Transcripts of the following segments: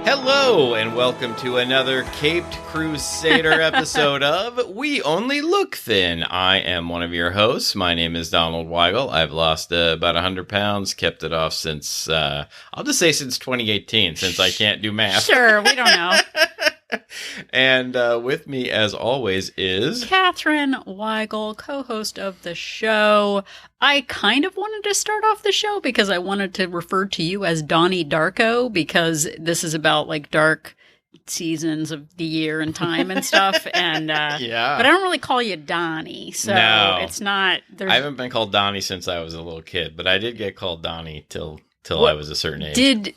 Hello, and welcome to another Caped Crusader episode of We Only Look Thin. I am one of your hosts. My name is Donald Weigel. I've lost about 100 pounds, kept it off since, I'll just say since 2018, since I can't do math. Sure, we don't know. And with me, as always, is... Catherine Weigel, co-host of the show. I kind of wanted to start off the show because I wanted to refer to you as Donnie Darko, because this is about, like, dark seasons of the year and time and stuff. And yeah. But I don't really call you Donnie, so No. It's not... I haven't been called Donnie since I was a little kid, but I did get called Donnie till I was a certain age.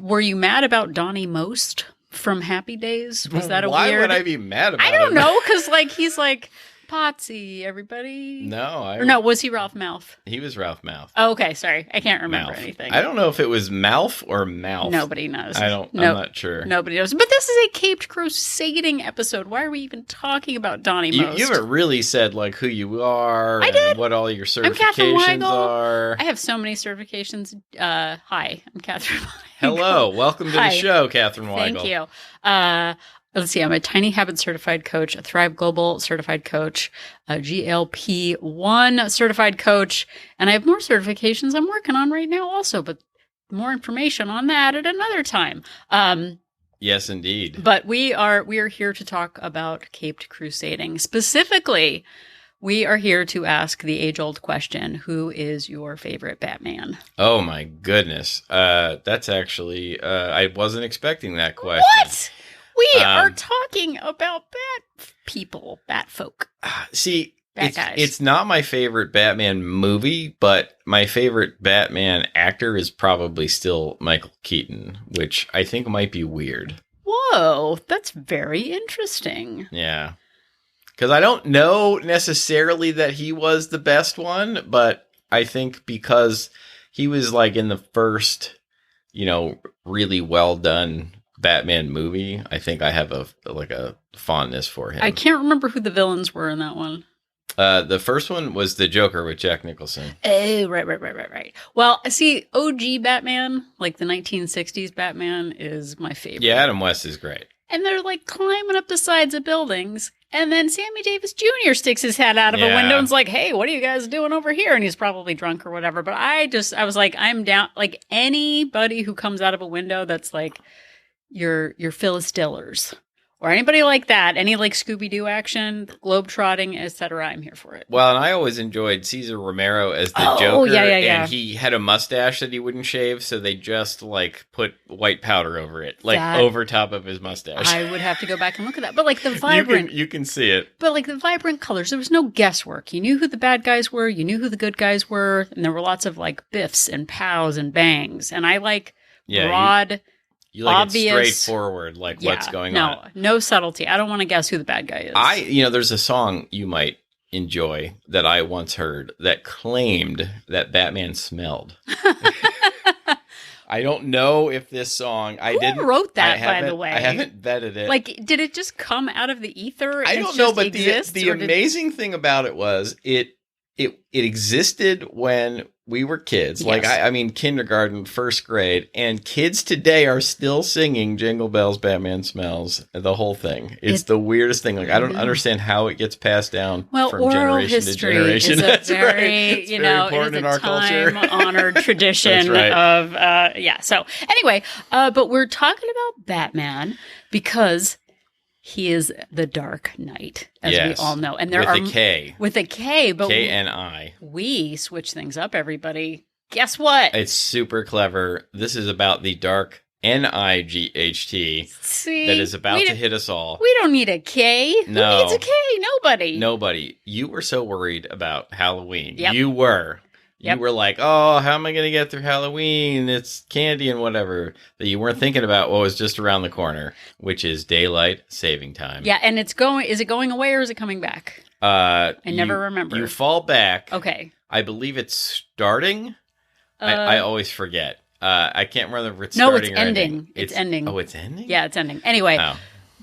Were you mad about Donnie Most from Happy Days? Was that Why weird... would I be mad about it? I don't know, because, like, he's like... Potsy, everybody. No, was he Ralph Mouth? He was Ralph Mouth. Oh, okay, sorry. I can't remember Mouth. anything. I don't know if it was Mouth or Mouth. Nobody knows. I'm not sure. Nobody knows. But this is a Caped Crusading episode. Why are we even talking about Donnie Most? You haven't really said, like, who you are. I did. And what all your I'm Catherine certifications Weigel. are. I have so many certifications. Hi, I'm Catherine Weigel. Hello. Welcome to the show, Catherine Weigel. Thank you. Let's see, I'm a Tiny Habit certified coach, a Thrive Global certified coach, a GLP-1 certified coach, and I have more certifications I'm working on right now also, but more information on that at another time. Yes, indeed. But we are here to talk about Caped Crusading. Specifically, we are here to ask the age-old question, who is your favorite Batman? Oh, my goodness. That's actually, I wasn't expecting that question. What? We are talking about bat folk. See, guys. It's not my favorite Batman movie, but my favorite Batman actor is probably still Michael Keaton, which I think might be weird. Whoa, that's very interesting. Yeah. Because I don't know necessarily that he was the best one, but I think because he was like in the first, really well done Batman movie, I think I have a fondness for him. I can't remember who the villains were in that one. The first one was the Joker with Jack Nicholson. Oh, right. Well, see, OG Batman, like the 1960s Batman, is my favorite. Yeah, Adam West is great. And they're like climbing up the sides of buildings, and then Sammy Davis Jr. sticks his head out of a window and's like, "Hey, what are you guys doing over here?" And he's probably drunk or whatever. But I was like, I'm down. Like anybody who comes out of a window that's like your Phyllis Dillers or anybody like that, any like Scooby-Doo action, globe-trotting, etc., I'm here for it. Well, and I always enjoyed Cesar Romero as the Joker. Yeah. And he had a mustache that he wouldn't shave, so they just like put white powder over it, like over top of his mustache. I would have to go back and look at that. But like the vibrant... You can see it. But like the vibrant colors, there was no guesswork. You knew who the bad guys were, you knew who the good guys were, and there were lots of like biffs and pows and bangs. And I like broad... You like obvious, it straightforward, like what's going on. No subtlety. I don't want to guess who the bad guy is. There's a song you might enjoy that I once heard that claimed that Batman smelled. I don't know if this song... Who wrote that, by the way? I haven't vetted it. Like, did it just come out of the ether? I don't know, but the amazing thing about it was it existed when we were kids. Yes. Like, I mean, kindergarten, first grade, and kids today are still singing Jingle Bells, Batman Smells, the whole thing. It's the weirdest thing. Like, I don't understand how it gets passed down from generation to generation. That's very, right. It's very important in our culture. Time-honored tradition of, So, anyway, but we're talking about Batman because... he is the Dark Knight, as we all know. And there with a K. With a K, but K-N-I. We switch things up, everybody. Guess what? It's super clever. This is about the Dark N-I-G-H-T that is about to hit us all. We don't need a K. No. Who needs a K? Nobody. You were so worried about Halloween. Yep. You were. Yep. You were like, oh, how am I going to get through Halloween? It's candy and whatever. That you weren't thinking about what was just around the corner, which is daylight saving time. Yeah, and is it going away or is it coming back? I never remember. You fall back. Okay. I believe it's starting. I always forget. I can't remember if it's starting or ending. It's ending. Oh, it's ending? Yeah, it's ending. Anyway,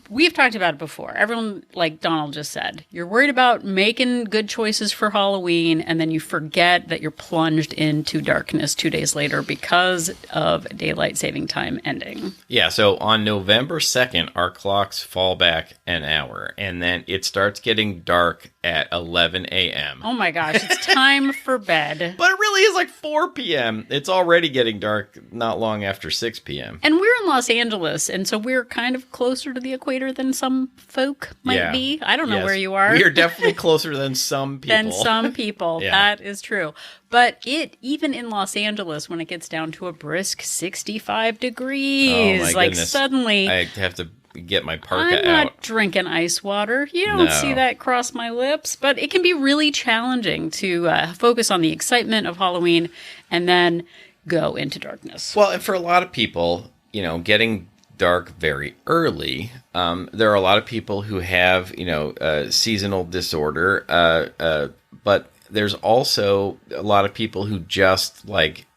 we've talked about it before. Everyone, like Donald just said, you're worried about making good choices for Halloween, and then you forget that you're plunged into darkness 2 days later because of daylight saving time ending. Yeah, so on November 2nd, our clocks fall back an hour, and then it starts getting dark at 11 a.m. Oh my gosh, it's time for bed. But it really is like 4 p.m. It's already getting dark not long after 6 p.m. And we're in Los Angeles, and so we're kind of closer to the equator than some folk might be. I don't know where you are. We are definitely closer than some people. Yeah. That is true. But even in Los Angeles, when it gets down to a brisk 65 degrees, oh my goodness. Suddenly... I have to get my parka out. I'm not drinking ice water. You don't see that cross my lips. But it can be really challenging to focus on the excitement of Halloween and then go into darkness. Well, and for a lot of people, getting dark very early, there are a lot of people who have, seasonal disorder, but there's also a lot of people who just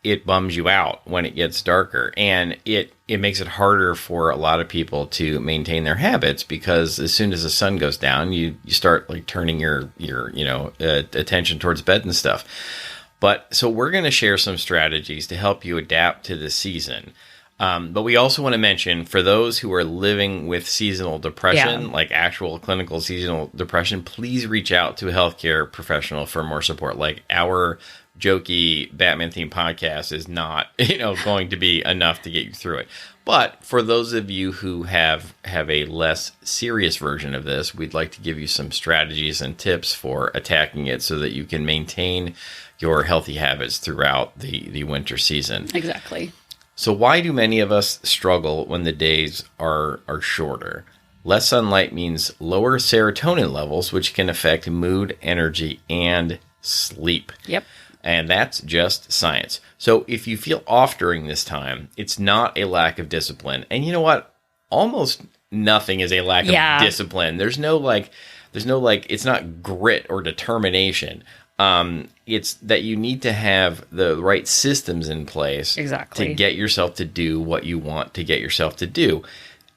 it bums you out when it gets darker, and it makes it harder for a lot of people to maintain their habits, because as soon as the sun goes down, you start turning your attention towards bed and stuff. But so we're going to share some strategies to help you adapt to the season. But we also want to mention, for those who are living with seasonal depression, like actual clinical seasonal depression, please reach out to a healthcare professional for more support. Like, our jokey Batman-themed podcast is not, going to be enough to get you through it. But for those of you who have a less serious version of this, we'd like to give you some strategies and tips for attacking it so that you can maintain your healthy habits throughout the winter season. Exactly. So why do many of us struggle when the days are shorter? Less sunlight means lower serotonin levels, which can affect mood, energy, and sleep. Yep. And that's just science. So if you feel off during this time, it's not a lack of discipline. And you know what? Almost nothing is a lack of discipline. There's no it's not grit or determination. It's that you need to have the right systems in place to get yourself to do what you want to get yourself to do.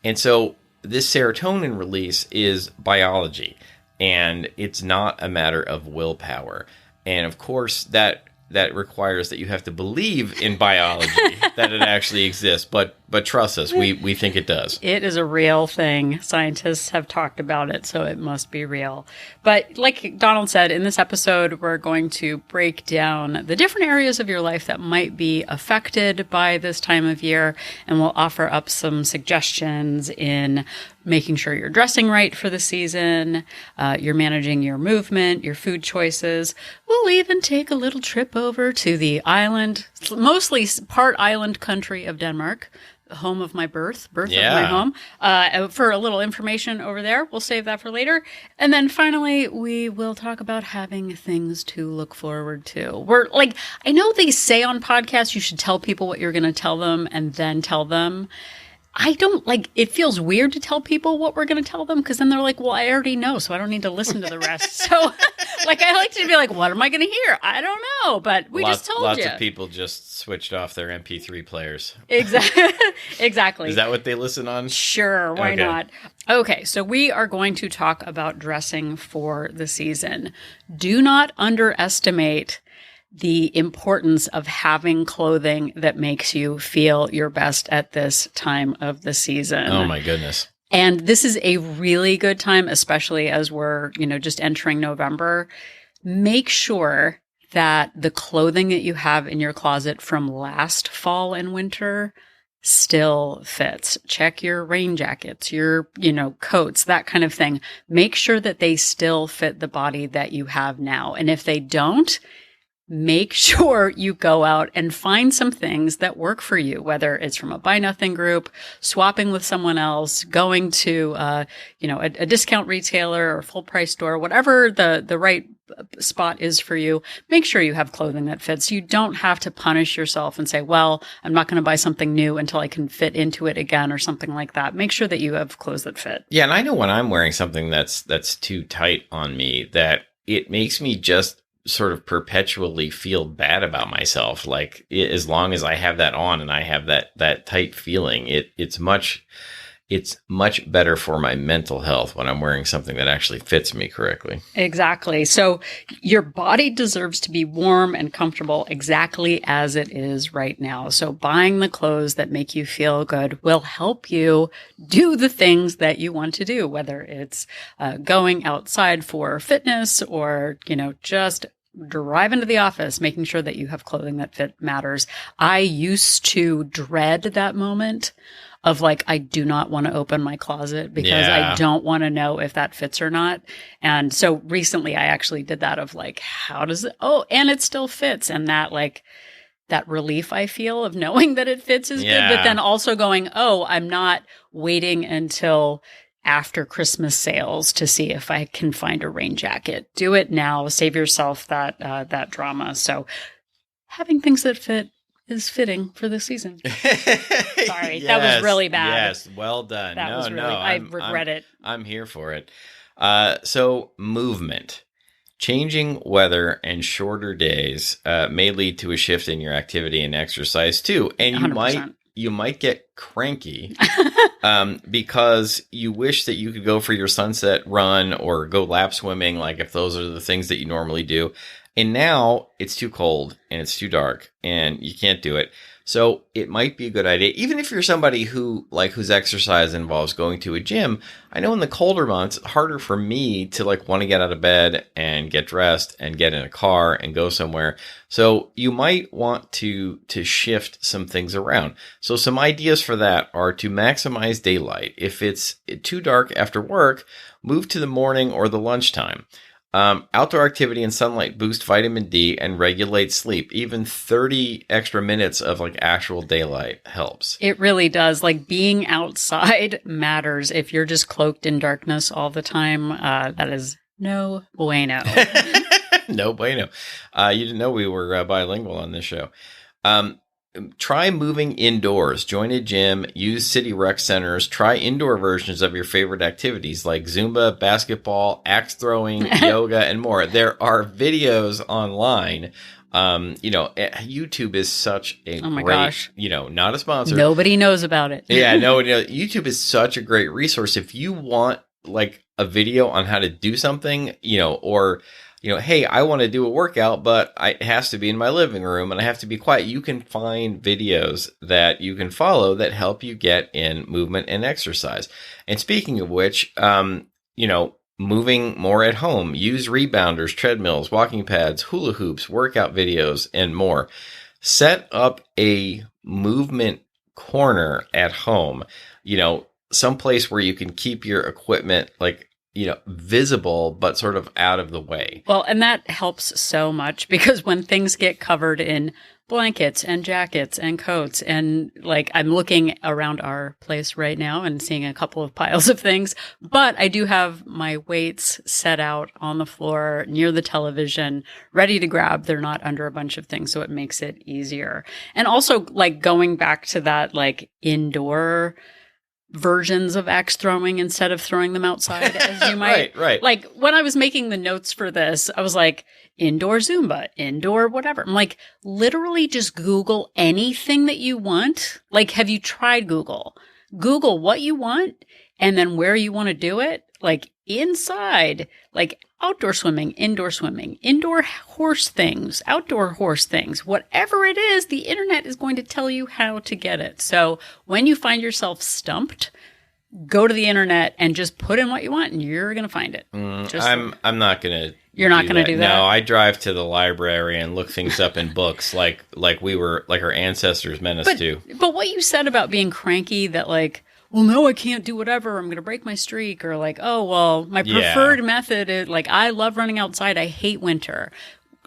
And so this serotonin release is biology, and it's not a matter of willpower. And of course, that requires that you have to believe in biology, that it actually exists. But trust us, we think it does. It is a real thing. Scientists have talked about it, so it must be real. But like Donald said, in this episode, we're going to break down the different areas of your life that might be affected by this time of year, and we'll offer up some suggestions in making sure you're dressing right for the season, you're managing your movement, your food choices. We'll even take a little trip over to the island, mostly part island country of Denmark, the home of my birth of my home, for a little information over there. We'll save that for later. And then finally, we will talk about having things to look forward to. I know they say on podcasts you should tell people what you're going to tell them and then tell them. I don't it feels weird to tell people what we're going to tell them, because then they're like, well, I already know, so I don't need to listen to the rest. So I like to be like, what am I going to hear? I don't know, but we just told you. Lots of people just switched off their MP3 players. Exactly. Is that what they listen on? Sure. Why not? Okay. So we are going to talk about dressing for the season. Do not underestimate the importance of having clothing that makes you feel your best at this time of the season. Oh my goodness. And this is a really good time, especially as we're, just entering November. Make sure that the clothing that you have in your closet from last fall and winter still fits. Check your rain jackets, your, coats, that kind of thing. Make sure that they still fit the body that you have now. And if they don't, make sure you go out and find some things that work for you, whether it's from a buy nothing group, swapping with someone else, going to, a discount retailer or full price store, whatever the right spot is for you. Make sure you have clothing that fits. You don't have to punish yourself and say, well, I'm not going to buy something new until I can fit into it again or something like that. Make sure that you have clothes that fit. Yeah. And I know when I'm wearing something that's too tight on me, that it makes me just sort of perpetually feel bad about myself. As long as I have that on and I have that tight feeling, it's much it's much better for my mental health when I'm wearing something that actually fits me correctly. Exactly. So your body deserves to be warm and comfortable exactly as it is right now. So buying the clothes that make you feel good will help you do the things that you want to do, whether it's going outside for fitness or, just drive into the office, making sure that you have clothing that fit matters. I used to dread that moment of like, I do not want to open my closet because I don't want to know if that fits or not. And so recently I actually did that of like, how does it, and it still fits. And that like, that relief I feel of knowing that it fits is good, but then also going, I'm not waiting until after Christmas sales to see if I can find a rain jacket. Do it now. Save yourself that drama. So having things that fit is fitting for this season. Sorry, that was really bad. Yes, well done. I regret it. I'm here for it. So movement. Changing weather and shorter days may lead to a shift in your activity and exercise too. And 100%. you might get cranky because you wish that you could go for your sunset run or go lap swimming, like if those are the things that you normally do. And now it's too cold and it's too dark and you can't do it. So it might be a good idea, even if you're somebody whose exercise involves going to a gym. I know in the colder months, it's harder for me to want to get out of bed and get dressed and get in a car and go somewhere. So you might want to shift some things around. So some ideas for that are to maximize daylight. If it's too dark after work, move to the morning or the lunchtime. Outdoor activity and sunlight boost vitamin D and regulate sleep. Even 30 extra minutes of actual daylight helps. It really does. Being outside matters. If you're just cloaked in darkness all the time, that is no bueno. No bueno. You didn't know we were bilingual on this show. Try moving indoors. Join a gym, use city rec centers, try indoor versions of your favorite activities like Zumba, basketball, axe throwing, yoga, and more. There are videos online. YouTube is such a great, not a sponsor. Nobody knows about it. Yeah, nobody knows. YouTube is such a great resource. If you want a video on how to do something, or hey, I want to do a workout, but it has to be in my living room and I have to be quiet. You can find videos that you can follow that help you get in movement and exercise. And speaking of which, moving more at home, use rebounders, treadmills, walking pads, hula hoops, workout videos, and more. Set up a movement corner at home, someplace where you can keep your equipment visible, but sort of out of the way. Well, and that helps so much because when things get covered in blankets and jackets and coats and I'm looking around our place right now and seeing a couple of piles of things, but I do have my weights set out on the floor near the television, ready to grab. They're not under a bunch of things, so it makes it easier. And also going back to that indoor versions of axe throwing instead of throwing them outside, as you might. Right. When I was making the notes for this, I was indoor Zumba, indoor whatever. I'm literally just Google anything that you want. Have you tried Google? Google what you want and then where you want to do it. Inside, outdoor swimming, indoor horse things, outdoor horse things, whatever it is, the internet is going to tell you how to get it. So when you find yourself stumped, go to the internet and just put in what you want and you're going to find it. I'm not going to. You're not going to do that? No, I drive to the library and look things up in books like our ancestors meant us to. But what you said about being cranky that well, no, I can't do whatever. I'm going to break my streak. Or my preferred method is I love running outside. I hate winter.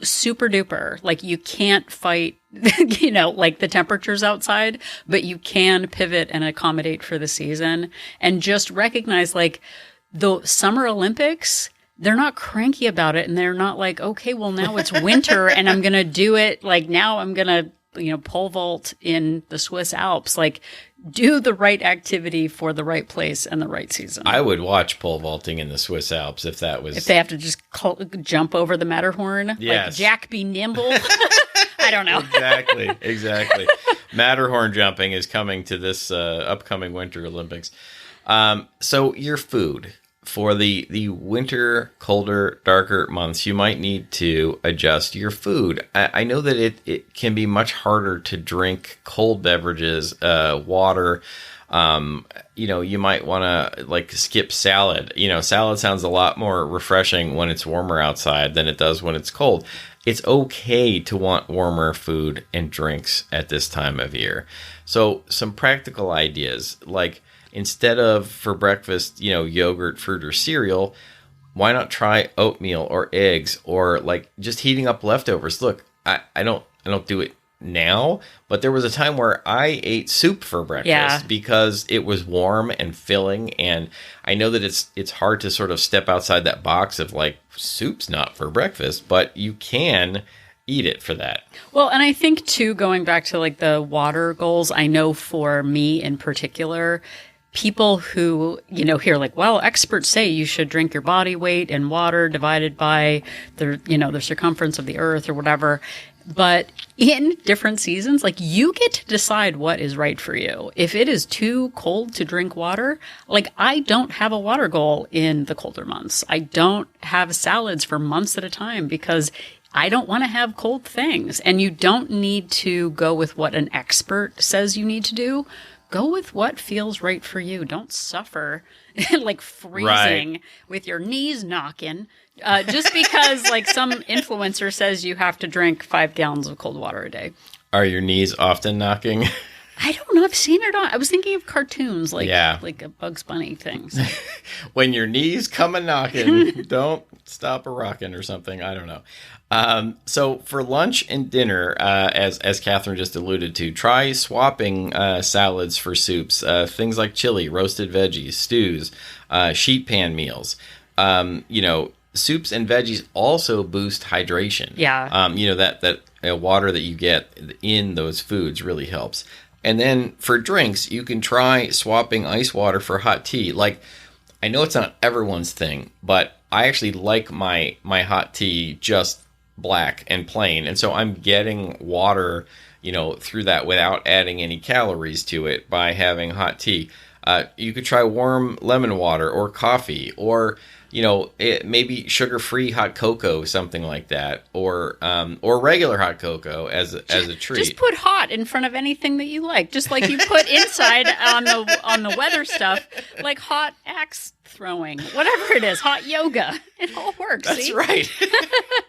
Super duper. You can't fight, the temperatures outside, but you can pivot and accommodate for the season and just recognize the Summer Olympics, they're not cranky about it. And they're not okay, well, now it's winter and I'm going to do it. Now I'm going to, pole vault in the Swiss Alps. Do the right activity for the right place and the right season. I would watch pole vaulting in the Swiss Alps if that was... If they have to just jump over the Matterhorn. Yes. Jack be nimble. I don't know. Exactly. Matterhorn jumping is coming to this upcoming Winter Olympics. So your food for the winter, colder, darker months, you might need to adjust your food. I know that it can be much harder to drink cold beverages, water. You might want to like skip salad. Salad sounds a lot more refreshing when it's warmer outside than it does when it's cold. It's okay to want warmer food and drinks at this time of year. So some practical ideas, like instead of for breakfast, yogurt, fruit, or cereal, why not try oatmeal or eggs or like just heating up leftovers? Look, I don't do it now, but there was a time where I ate soup for breakfast because it was warm and filling, and I know that it's hard to sort of step outside that box of like soup's not for breakfast, but you can eat it for that. Well, and I think too, going back to like the water goals, I know for me in particular, people who, hear like, well, experts say you should drink your body weight in water divided by the circumference of the earth or whatever. But in different seasons, like you get to decide what is right for you. If it is too cold to drink water, like I don't have a water goal in the colder months. I don't have salads for months at a time because I don't want to have cold things. And you don't need to go with what an expert says you need to do. Go with what feels right for you. Don't suffer like freezing with your knees knocking just because like some influencer says you have to drink 5 gallons of cold water a day. Are your knees often knocking? I don't know. I've seen it on. I was thinking of cartoons like a Bugs Bunny things. When your knees come a knocking, don't stop a rocking or something. I don't know. So for lunch and dinner, as Catherine just alluded to, try swapping salads for soups, things like chili, roasted veggies, stews, sheet pan meals. Soups and veggies also boost hydration. Yeah. That water that you get in those foods really helps. And then for drinks, you can try swapping ice water for hot tea. Like, I know it's not everyone's thing, but I actually like my hot tea just black and plain. And so I'm getting water, through that without adding any calories to it by having hot tea. You could try warm lemon water or coffee or, maybe sugar-free hot cocoa, something like that, or regular hot cocoa as a treat. Just put hot in front of anything that you like, just like you put inside on the weather stuff, like hot axe throwing, whatever it is, hot yoga. It all works. That's see? Right.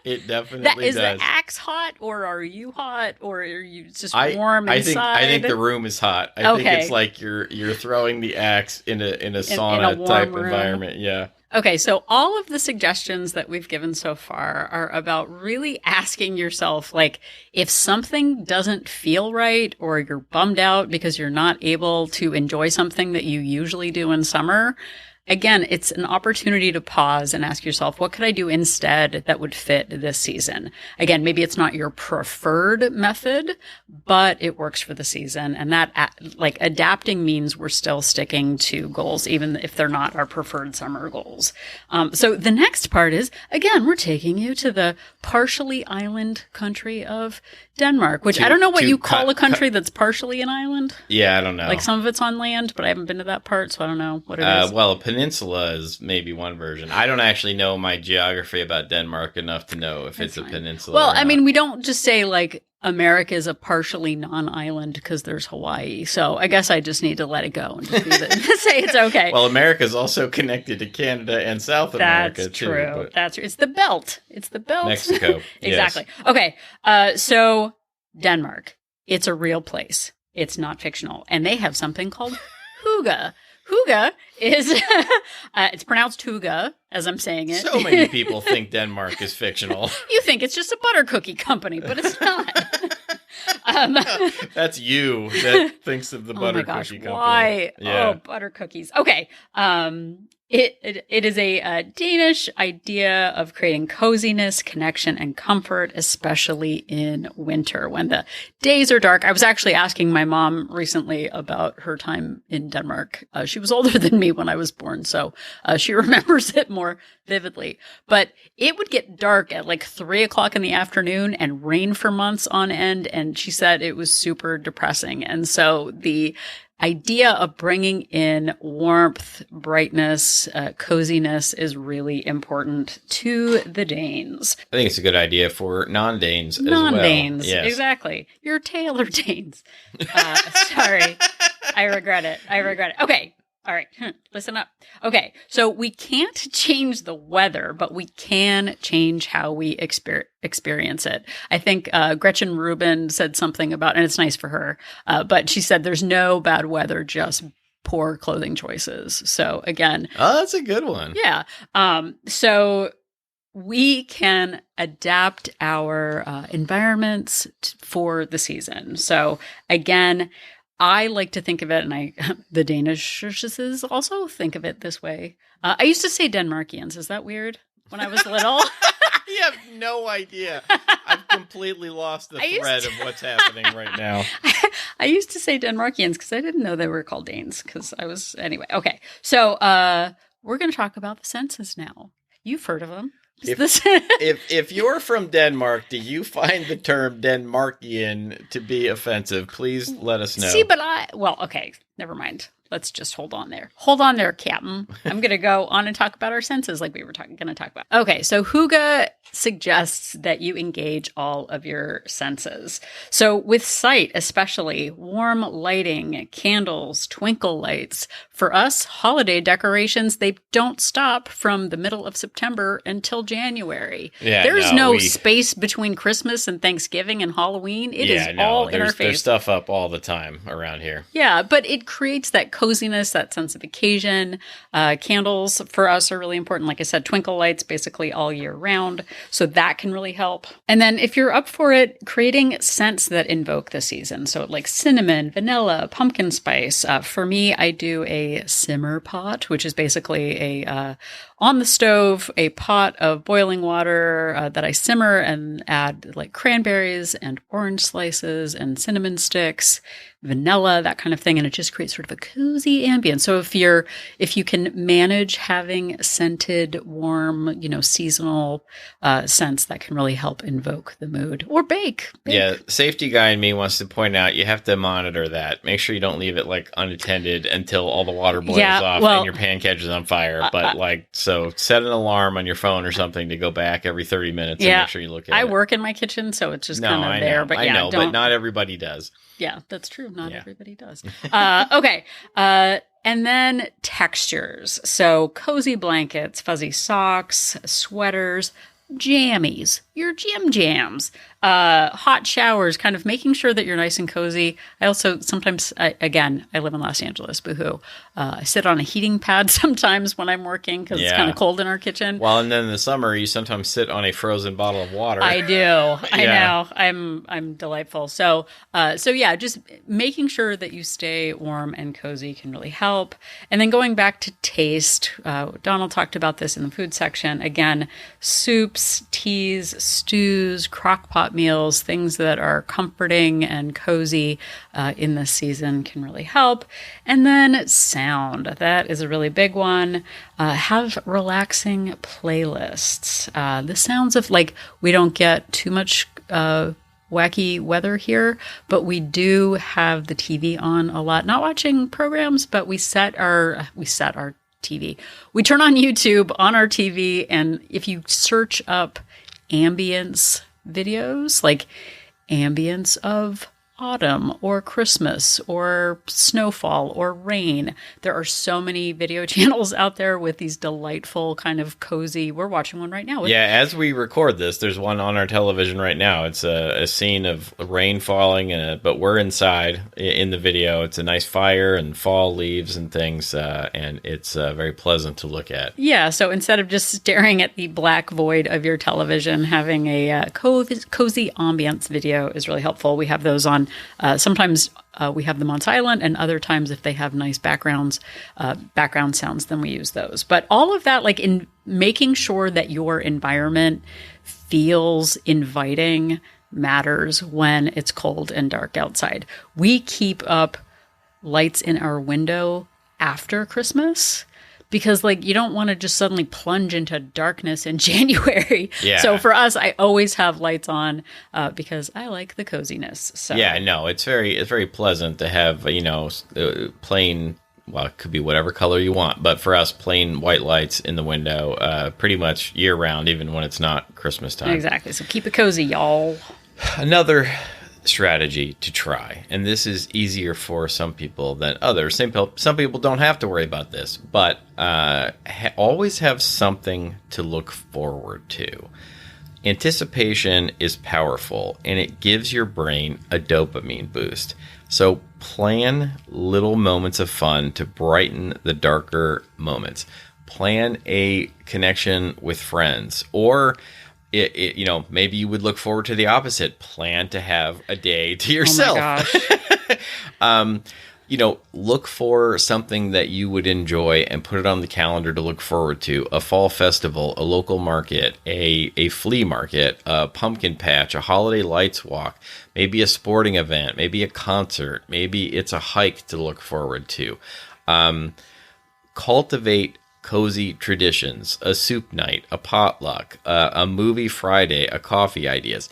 It definitely is does. The axe hot, or are you hot, or are you just warm inside? I think the room is hot. I think it's like you're throwing the axe in a sauna type room. Environment. Yeah. Okay, so all of the suggestions that we've given so far are about really asking yourself, like, if something doesn't feel right or you're bummed out because you're not able to enjoy something that you usually do in summer, again, it's an opportunity to pause and ask yourself, what could I do instead that would fit this season? Again, maybe it's not your preferred method, but it works for the season. And that, like, adapting means we're still sticking to goals, even if they're not our preferred summer goals. So the next part is, again, we're taking you to the partially island country of Denmark, which I don't know what you call a country that's partially an island. Yeah, I don't know. Like some of it's on land, but I haven't been to that part, so I don't know what it is. Well, a peninsula is maybe one version. I don't actually know my geography about Denmark enough to know if it's a peninsula. Well, I mean, we don't just say like America is a partially non-island because there's Hawaii. So I guess I just need to let it go and just say it's okay. Well, America is also connected to Canada and South America, too. True. That's true. It's the belt. It's the belt. Mexico. Exactly. Yes. Okay. So Denmark, it's a real place. It's not fictional. And they have something called Hygge. Hygge is, it's pronounced Hygge, as I'm saying it. So many people think Denmark is fictional. You think it's just a butter cookie company, but it's not. That's you that thinks of the butter cookie company. Why? Yeah. Oh, butter cookies. Okay. It is a Danish idea of creating coziness, connection, and comfort, especially in winter when the days are dark. I was actually asking my mom recently about her time in Denmark. She was older than me when I was born, so she remembers it more vividly. But it would get dark at like 3:00 in the afternoon and rain for months on end, and she said it was super depressing. And so the idea of bringing in warmth, brightness, coziness is really important to the Danes. I think it's a good idea for non-Danes as well. Non-Danes, yes. Exactly. You're Taylor Danes. Sorry. I regret it. Okay. All right. Listen up. Okay. So we can't change the weather, but we can change how we experience it. I think Gretchen Rubin said something about, and it's nice for her, but she said there's no bad weather, just poor clothing choices. So again. Oh, that's a good one. Yeah. So we can adapt our environments for the season. So again, I like to think of it, and the Danishes also think of it this way. I used to say Denmarkians. Is that weird? When I was little? You have no idea. I've completely lost the thread of what's happening right now. I used to say Denmarkians because I didn't know they were called Danes. Anyway. Okay, so we're going to talk about the census now. You've heard of them. If you're from Denmark, do you find the term Denmarkian to be offensive? Please let us know. See, but okay, never mind. Let's just hold on there. Hold on there, Captain. I'm going to go on and talk about our senses like we were going to talk about. Okay, so Hygge suggests that you engage all of your senses. So with sight, especially warm lighting, candles, twinkle lights. For us, holiday decorations, they don't stop from the middle of September until January. Yeah, There's no space between Christmas and Thanksgiving and Halloween. It is all in our face. There's stuff up all the time around here. Yeah, but it creates that coziness, that sense of occasion. Candles for us are really important. Like I said, twinkle lights basically all year round. So that can really help. And then if you're up for it, creating scents that invoke the season. So like cinnamon, vanilla, pumpkin spice. For me, I do a simmer pot, which is basically on the stove, a pot of boiling water that I simmer and add like cranberries and orange slices and cinnamon sticks, vanilla, that kind of thing. And it just creates sort of a cozy ambience. So if you can manage having scented, warm, seasonal scents, that can really help invoke the mood. Or bake. Yeah. Safety guy in me wants to point out, you have to monitor that. Make sure you don't leave it like unattended until all the water boils off and your pan catches on fire. So set an alarm on your phone or something to go back every 30 minutes and make sure you look at it. I work in my kitchen, so it's just kind of there. But I know, but not everybody does. Yeah, that's true. Not everybody does. Okay. And then textures. So cozy blankets, fuzzy socks, sweaters, jammies, your gym jams, hot showers, kind of making sure that you're nice and cozy. I also sometimes, I live in Los Angeles, boohoo. I sit on a heating pad sometimes when I'm working because it's kind of cold in our kitchen. Well, and then in the summer, you sometimes sit on a frozen bottle of water. I do. I know. I'm delightful. So just making sure that you stay warm and cozy can really help. And then going back to taste, Donald talked about this in the food section. Again, soups, teas, stews, crock pot meals, things that are comforting and cozy in this season can really help. And then sound. That is a really big one. Have relaxing playlists. The sounds of we don't get too much wacky weather here, but we do have the TV on a lot. Not watching programs, but we set our TV. We turn on YouTube on our TV, and if you search up ambience videos, like ambience of autumn or Christmas or snowfall or rain. There are so many video channels out there with these delightful kind of cozy. We're watching one right now. As we record this, there's one on our television right now. It's a scene of rain falling, but we're inside in the video. It's a nice fire and fall leaves and things, and it's very pleasant to look at. Yeah, so instead of just staring at the black void of your television, having a cozy ambience video is really helpful. We have those on. Sometimes we have them on silent, and other times if they have nice background sounds, then we use those. But all of that, in making sure that your environment feels inviting, matters when it's cold and dark outside. We keep up lights in our window after Christmas because like you don't want to just suddenly plunge into darkness in January. Yeah. So for us, I always have lights on because I like the coziness. So yeah, no, it's very pleasant to have plain. Well, it could be whatever color you want, but for us, plain white lights in the window, pretty much year round, even when it's not Christmas time. Exactly. So keep it cozy, y'all. Another strategy to try, and this is easier for some people than others. Some people don't have to worry about this, but always have something to look forward to. Anticipation is powerful, and it gives your brain a dopamine boost. So plan little moments of fun to brighten the darker moments. Plan a connection with friends, or maybe you would look forward to the opposite. Plan to have a day to yourself. Oh my gosh. Look for something that you would enjoy and put it on the calendar to look forward to. A fall festival, a local market, a flea market, a pumpkin patch, a holiday lights walk, maybe a sporting event, maybe a concert, maybe it's a hike to look forward to. Cultivate cozy traditions, a soup night, a potluck, a movie Friday, a coffee ideas.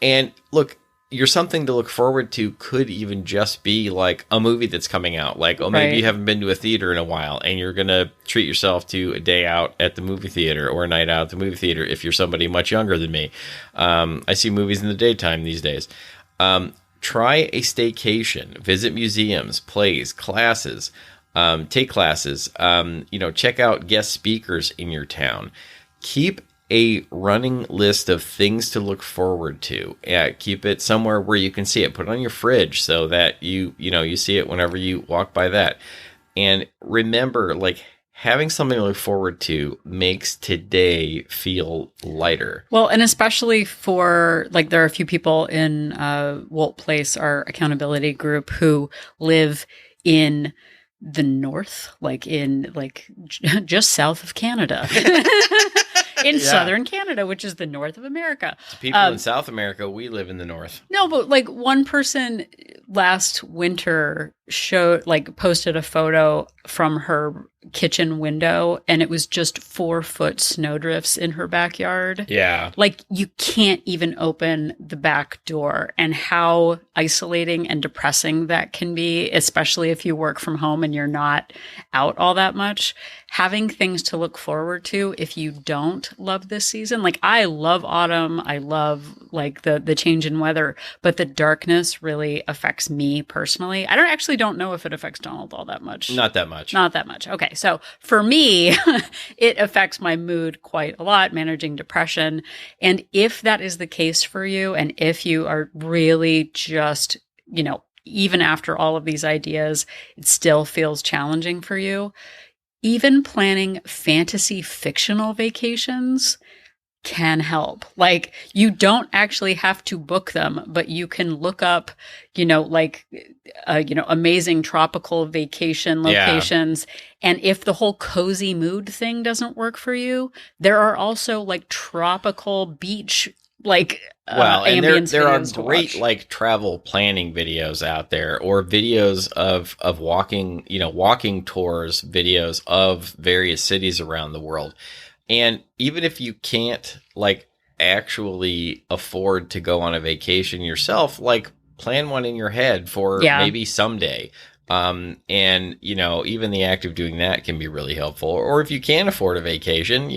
And look, your something to look forward to could even just be like a movie that's coming out. Like, maybe you haven't been to a theater in a while and you're going to treat yourself to a day out at the movie theater or a night out at the movie theater if you're somebody much younger than me. I see movies in the daytime these days. Try a staycation, visit museums, plays, classes, take classes, check out guest speakers in your town. Keep a running list of things to look forward to. Keep it somewhere where you can see it. Put it on your fridge so that you see it whenever you walk by that. And remember, like, having something to look forward to makes today feel lighter. Well, and especially for, like, there are a few people in Wolt Place, our accountability group, who live in the north, just south of Canada. In southern Canada, which is the north of America. To people in South America, we live in the north. No, but like one person last winter posted a photo from her kitchen window, and it was just 4-foot snowdrifts in her backyard. Yeah. Like, you can't even open the back door, and how isolating and depressing that can be, especially if you work from home and you're not out all that much. Having things to look forward to if you don't love this season. Like, I love autumn. I love like the change in weather, but the darkness really affects me personally. I don't know if it affects Donald all that much. Not that much. Not that much. Okay. So for me, it affects my mood quite a lot, managing depression. And if that is the case for you, and if you are really just, even after all of these ideas, it still feels challenging for you, even planning fantasy fictional vacations can help. Like, you don't actually have to book them, but you can look up, amazing tropical vacation locations. Yeah. And if the whole cozy mood thing doesn't work for you, there are also like tropical beach, and there are great like travel planning videos out there, or videos of walking, walking tours, videos of various cities around the world. And even if you can't like actually afford to go on a vacation yourself, like, plan one in your head for maybe someday. And even the act of doing that can be really helpful. Or if you can't afford a vacation,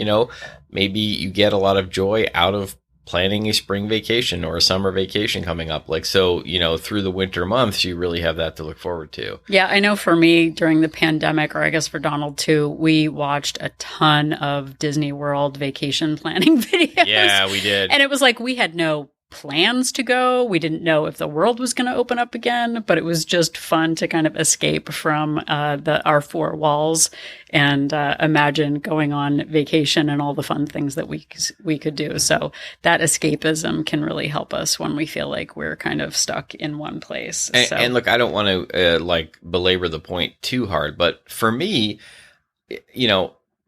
maybe you get a lot of joy out of planning a spring vacation or a summer vacation coming up. Like, so, through the winter months, you really have that to look forward to. Yeah, I know for me during the pandemic, or I guess for Donald too, we watched a ton of Disney World vacation planning videos. Yeah, we did. And it was like, we had no plans to go. We didn't know if the world was going to open up again, but it was just fun to kind of escape from our four walls and imagine going on vacation and all the fun things that we could do. So that escapism can really help us when we feel like we're kind of stuck in one place. And look, I don't want to belabor the point too hard, but for me,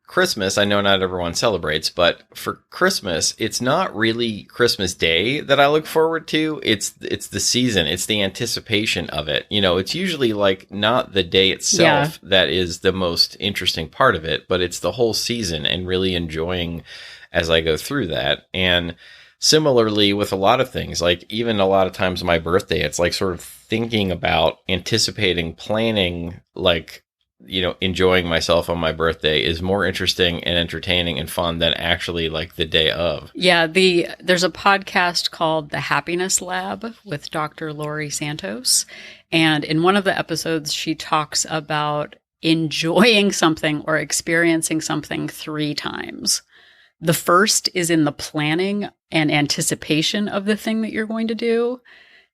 Christmas, I know not everyone celebrates, but for Christmas, it's not really Christmas Day that I look forward to. It's the season. It's the anticipation of it. You know, it's usually like not the day itself that is the most interesting part of it, but it's the whole season and really enjoying as I go through that. And similarly with a lot of things, like even a lot of times my birthday, it's like sort of thinking about anticipating, planning, like, you know, enjoying myself on my birthday is more interesting and entertaining and fun than actually like the day of. Yeah, there's a podcast called The Happiness Lab with Dr. Laurie Santos. And in one of the episodes, she talks about enjoying something or experiencing something 3 times. The first is in the planning and anticipation of the thing that you're going to do.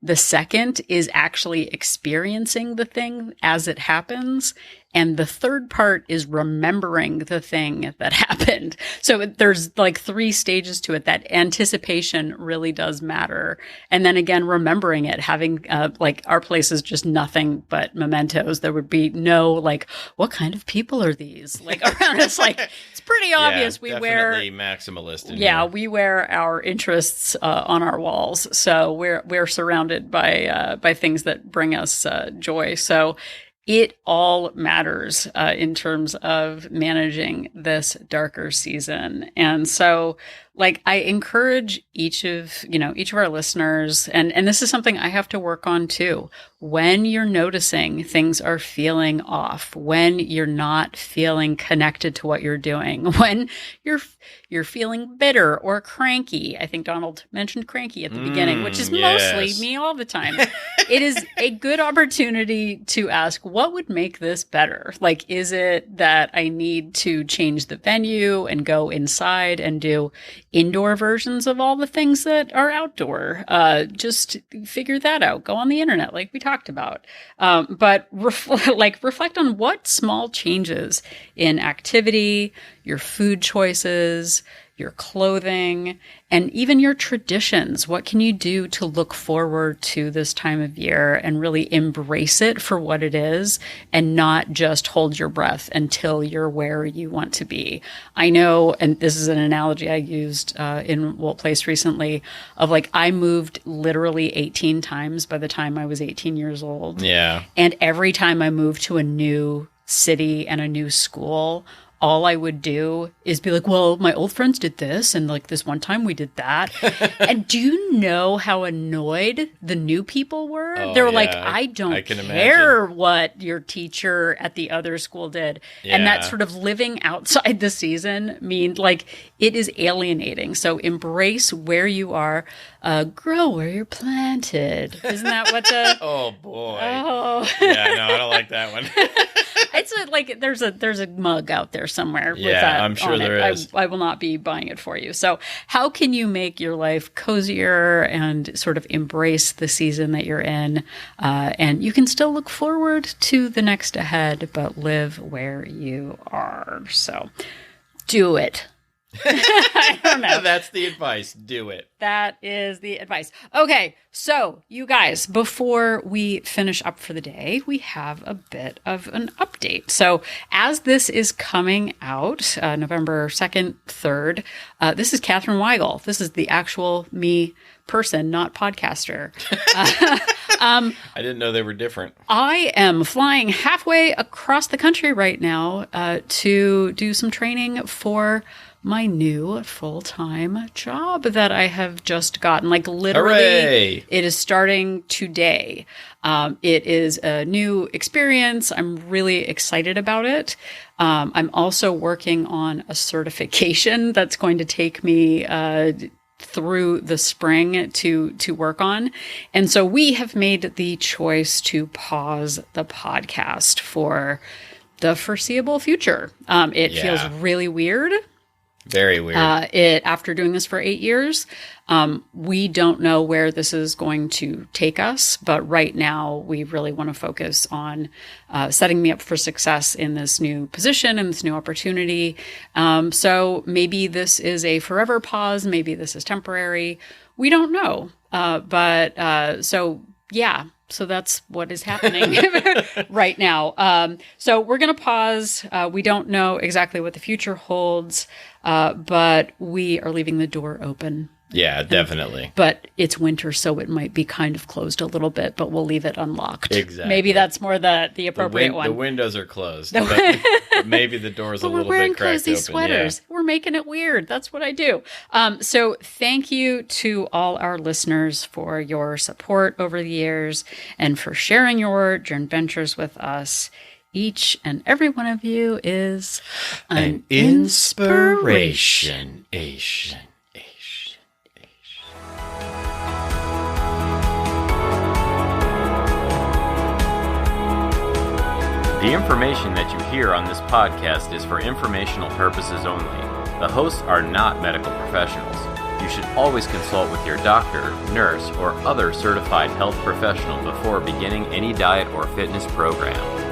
The second is actually experiencing the thing as it happens. And the third part is remembering the thing that happened. So there's like 3 stages to it. That anticipation really does matter. And then again, remembering it, having like our place is just nothing but mementos. There would be no like, what kind of people are these? Like around us, like it's pretty obvious. We wear maximalist. We wear our interests on our walls. So we're surrounded by things that bring us joy. So it all matters in terms of managing this darker season. And so, like, I encourage each of our listeners, and this is something I have to work on too. When you're noticing things are feeling off, when you're not feeling connected to what you're doing, when you're feeling bitter or cranky. I think Donald mentioned cranky at the beginning, which is mostly me all the time. It is a good opportunity to ask, what would make this better? Like, is it that I need to change the venue and go inside and do indoor versions of all the things that are outdoor? Just figure that out. Go on the internet like we talked about. But reflect on what small changes in activity, your food choices, your clothing, and even your traditions. What can you do to look forward to this time of year and really embrace it for what it is and not just hold your breath until you're where you want to be? I know, and this is an analogy I used in Wolt Place recently, of like I moved literally 18 times by the time I was 18 years old. Yeah. And every time I moved to a new city and a new school, all I would do is be like, well, my old friends did this, and like this one time we did that. And do you know how annoyed the new people were? They were like, I don't care what your teacher at the other school did. Yeah. And that sort of living outside the season means like it is alienating. So embrace where you are. Grow where you're planted. Isn't that what the... Oh, boy. Oh. Yeah, no, I don't like that one. It's like there's a mug out there somewhere. Yeah, with that I'm sure there is. I will not be buying it for you. So how can you make your life cozier and sort of embrace the season that you're in? And you can still look forward to the next ahead, but live where you are. So do it. I don't know. That's the advice. Do it. That is the advice. Okay, so you guys, before we finish up for the day, we have a bit of an update. So as this is coming out, November 2nd, 3rd, this is Katherine Weigel. This is the actual me person, not podcaster. I didn't know they were different. I am flying halfway across the country right now to do some training for my new full-time job that I have just gotten. Like literally, hooray! It is starting today. It is a new experience. I'm really excited about it. I'm also working on a certification that's going to take me through the spring to work on. And so we have made the choice to pause the podcast for the foreseeable future. It feels really weird. Very weird. After doing this for 8 years, we don't know where this is going to take us, but right now we really want to focus on setting me up for success in this new position and this new opportunity. So maybe this is a forever pause. Maybe this is temporary. We don't know. But so yeah, so that's what is happening right now. So we're going to pause. We don't know exactly what the future holds, but we are leaving the door open. Yeah, definitely. But it's winter, so it might be kind of closed a little bit, but we'll leave it unlocked. Exactly. Maybe that's more the appropriate one. The windows are closed, but maybe the door's a little bit cracked open. We're wearing cozy sweaters. Yeah. We're making it weird. That's what I do. So thank you to all our listeners for your support over the years and for sharing your adventures with us. Each and every one of you is an inspiration. The information that you hear on this podcast is for informational purposes only. The hosts are not medical professionals. You should always consult with your doctor, nurse, or other certified health professional before beginning any diet or fitness program.